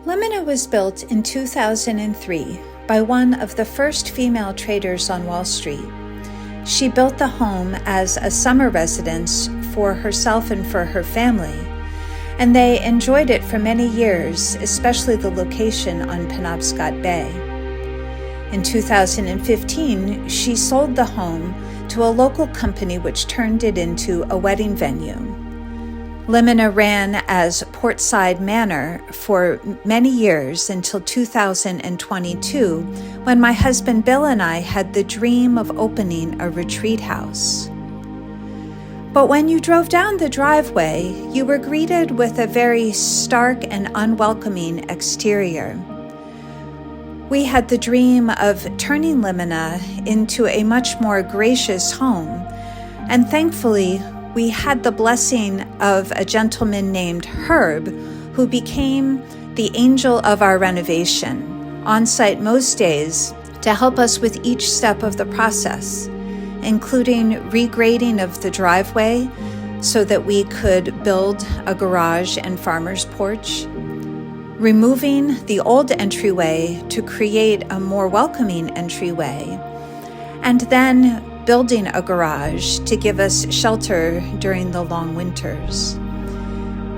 Limina was built in 2003 by one of the first female traders on Wall Street. She built the home as a summer residence for herself and for her family, and they enjoyed it for many years, especially the location on Penobscot Bay. In 2015, she sold the home to a local company which turned it into a wedding venue. Limina ran as Portside Manor for many years until 2022, when my husband Bill and I had the dream of opening a retreat house. But when you drove down the driveway, you were greeted with a very stark and unwelcoming exterior. We had the dream of turning Limina into a much more gracious home, and thankfully, we had the blessing of a gentleman named Herb, who became the angel of our renovation, on site most days to help us with each step of the process, including regrading of the driveway so that we could build a garage and farmer's porch, removing the old entryway to create a more welcoming entryway, and then building a garage to give us shelter during the long winters.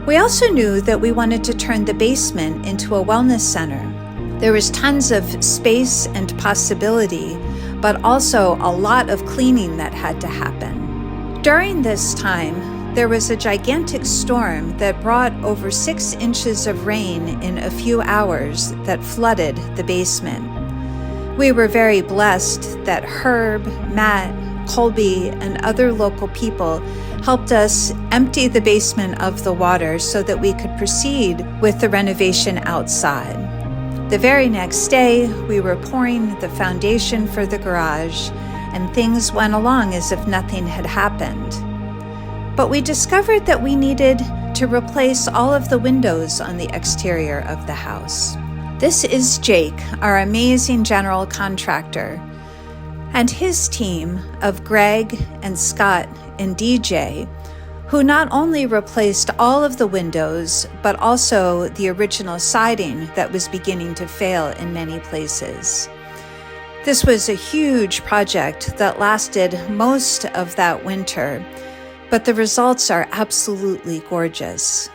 We also knew that we wanted to turn the basement into a wellness center. There was tons of space and possibility, but also a lot of cleaning that had to happen. During this time, there was a gigantic storm that brought over 6 inches of rain in a few hours that flooded the basement. We were very blessed that Herb, Matt, Colby, and other local people helped us empty the basement of the water so that we could proceed with the renovation outside. The very next day, we were pouring the foundation for the garage, and things went along as if nothing had happened. But we discovered that we needed to replace all of the windows on the exterior of the house. This is Jake, our amazing general contractor, and his team of Greg and Scott and DJ, who not only replaced all of the windows, but also the original siding that was beginning to fail in many places. This was a huge project that lasted most of that winter, but the results are absolutely gorgeous.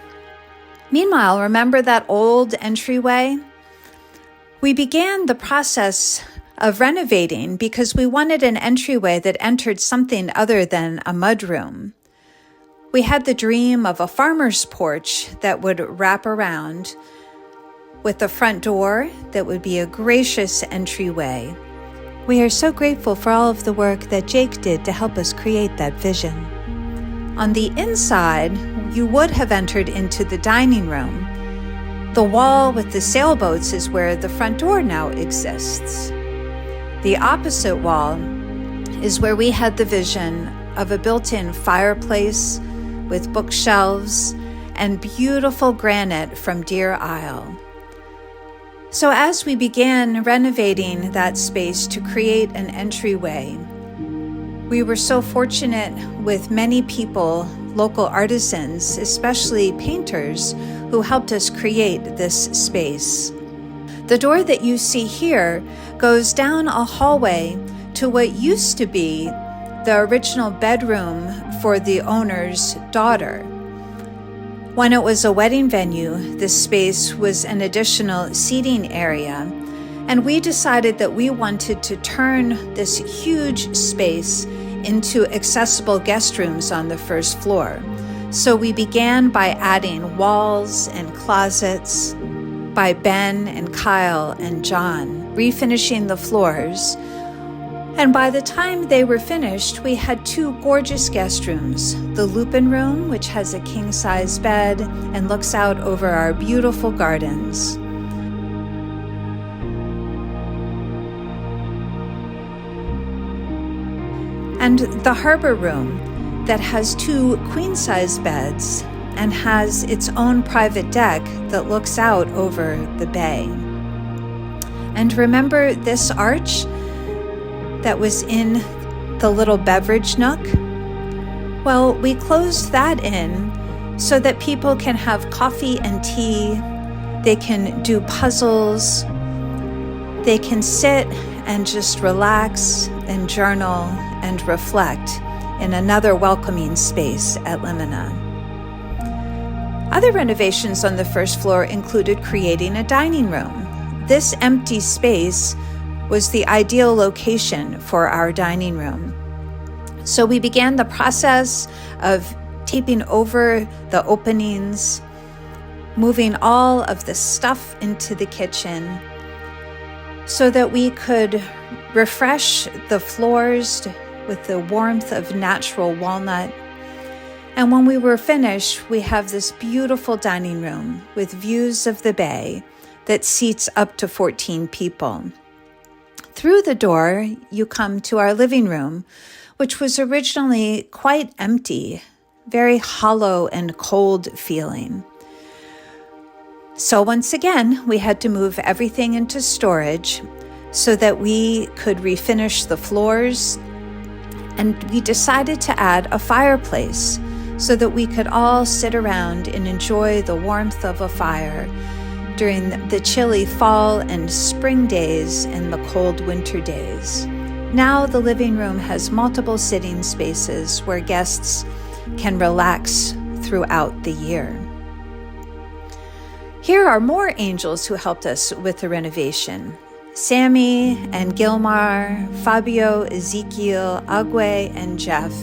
Meanwhile, remember that old entryway? We began the process of renovating because we wanted an entryway that entered something other than a mudroom. We had the dream of a farmer's porch that would wrap around with a front door that would be a gracious entryway. We are so grateful for all of the work that Jake did to help us create that vision. On the inside, you would have entered into the dining room. The wall with the sailboats is where the front door now exists. The opposite wall is where we had the vision of a built-in fireplace with bookshelves and beautiful granite from Deer Isle. So as we began renovating that space to create an entryway, we were so fortunate with many people, local artisans, especially painters, who helped us create this space. The door that you see here goes down a hallway to what used to be the original bedroom for the owner's daughter. When it was a wedding venue, this space was an additional seating area, and we decided that we wanted to turn this huge space into accessible guest rooms on the first floor. So we began by adding walls and closets by Ben and Kyle and John, refinishing the floors. And by the time they were finished, we had 2 gorgeous guest rooms. The Lupin Room, which has a king-size bed and looks out over our beautiful gardens. And the Harbor Room, that has 2 queen-size beds and has its own private deck that looks out over the bay. And remember this arch that was in the little beverage nook? Well, we closed that in so that people can have coffee and tea They can do puzzles. They can sit and just relax and journal and reflect in another welcoming space at Limina. Other renovations on the first floor included creating a dining room. This empty space was the ideal location for our dining room. So we began the process of taping over the openings, moving all of the stuff into the kitchen so that we could refresh the floors with the warmth of natural walnut. And when we were finished, we have this beautiful dining room with views of the bay that seats up to 14 people. Through the door, you come to our living room, which was originally quite empty, very hollow and cold feeling. So once again, we had to move everything into storage so that we could refinish the floors, and we decided to add a fireplace so that we could all sit around and enjoy the warmth of a fire during the chilly fall and spring days and the cold winter days. Now the living room has multiple sitting spaces where guests can relax throughout the year. Here are more angels who helped us with the renovation. Sammy and Gilmar, Fabio, Ezekiel, Agwe, and Jeff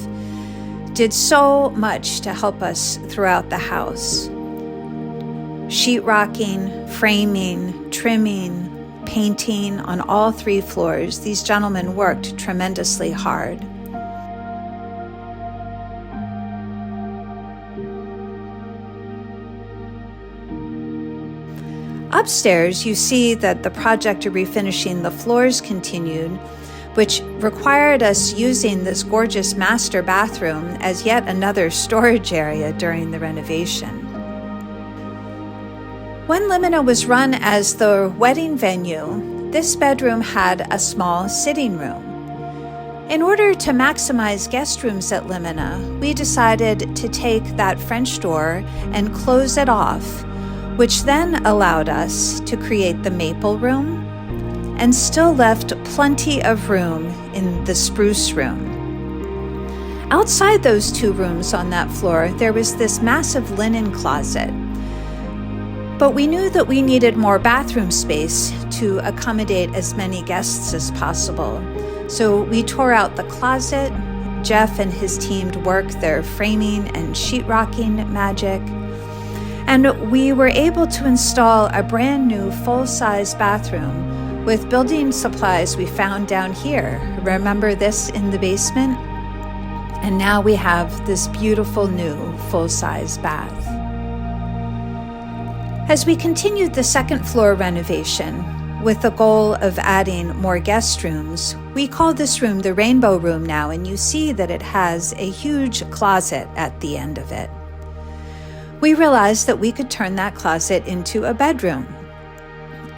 did so much to help us throughout the house. Sheetrocking, framing, trimming, painting on all 3 floors. These gentlemen worked tremendously hard. Upstairs, you see that the project of refinishing the floors continued, which required us using this gorgeous master bathroom as yet another storage area during the renovation. When Limina was run as the wedding venue, this bedroom had a small sitting room. In order to maximize guest rooms at Limina, we decided to take that French door and close it off, which then allowed us to create the maple room and still left plenty of room in the spruce room. Outside those 2 rooms on that floor, there was this massive linen closet. But we knew that we needed more bathroom space to accommodate as many guests as possible. So we tore out the closet. Jeff and his team worked their framing and sheetrocking magic. And we were able to install a brand new full-size bathroom with building supplies we found down here. Remember this in the basement? And now we have this beautiful new full-size bath. As we continued the second floor renovation with the goal of adding more guest rooms, we call this room the Rainbow Room now, and you see that it has a huge closet at the end of it. We realized that we could turn that closet into a bedroom.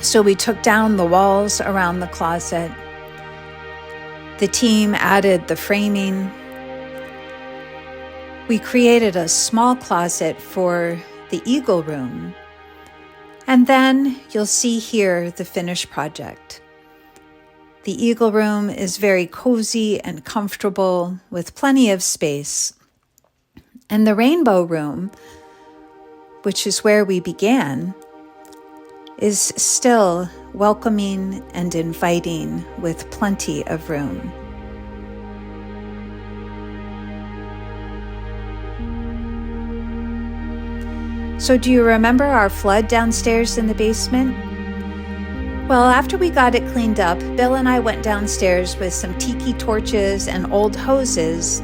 So we took down the walls around the closet. The team added the framing. We created a small closet for the Eagle Room. And then you'll see here the finished project. The Eagle Room is very cozy and comfortable with plenty of space. And the Rainbow Room, which is where we began, is still welcoming and inviting with plenty of room. So do you remember our flood downstairs in the basement? Well, after we got it cleaned up, Bill and I went downstairs with some tiki torches and old hoses,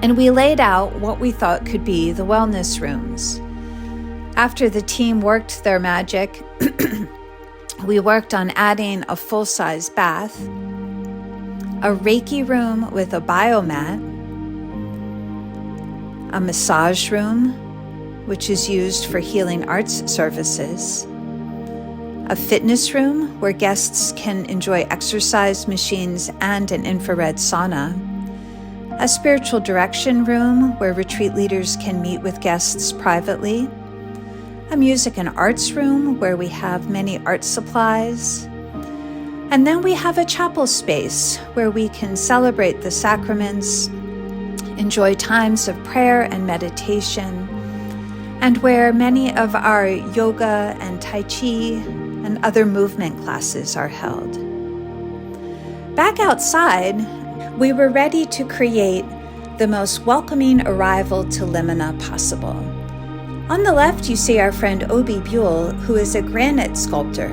and we laid out what we thought could be the wellness rooms. After the team worked their magic, we worked on adding a full-size bath, a Reiki room with a biomat, a massage room, which is used for healing arts services, a fitness room where guests can enjoy exercise machines and an infrared sauna, a spiritual direction room where retreat leaders can meet with guests privately, a music and arts room where we have many art supplies. And then we have a chapel space where we can celebrate the sacraments, enjoy times of prayer and meditation, and where many of our yoga and tai chi and other movement classes are held. Back outside, we were ready to create the most welcoming arrival to Limina possible. On the left, you see our friend Obi Buell, who is a granite sculptor.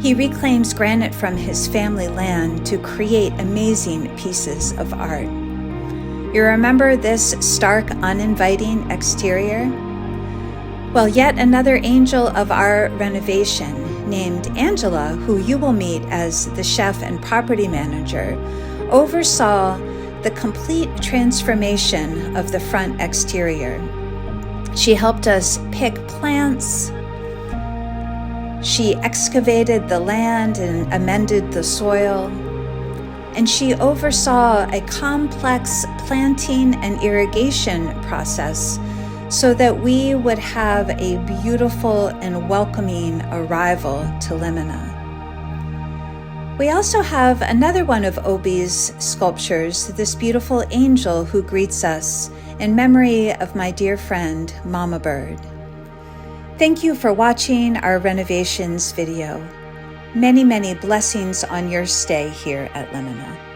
He reclaims granite from his family land to create amazing pieces of art. You remember this stark, uninviting exterior? Well, yet another angel of our renovation, named Angela, who you will meet as the chef and property manager, oversaw the complete transformation of the front exterior. She helped us pick plants. She excavated the land and amended the soil. And she oversaw a complex planting and irrigation process so that we would have a beautiful and welcoming arrival to Limina. We also have another one of Obi's sculptures, this beautiful angel who greets us in memory of my dear friend, Mama Bird. Thank you for watching our renovations video. Many, many blessings on your stay here at Limina.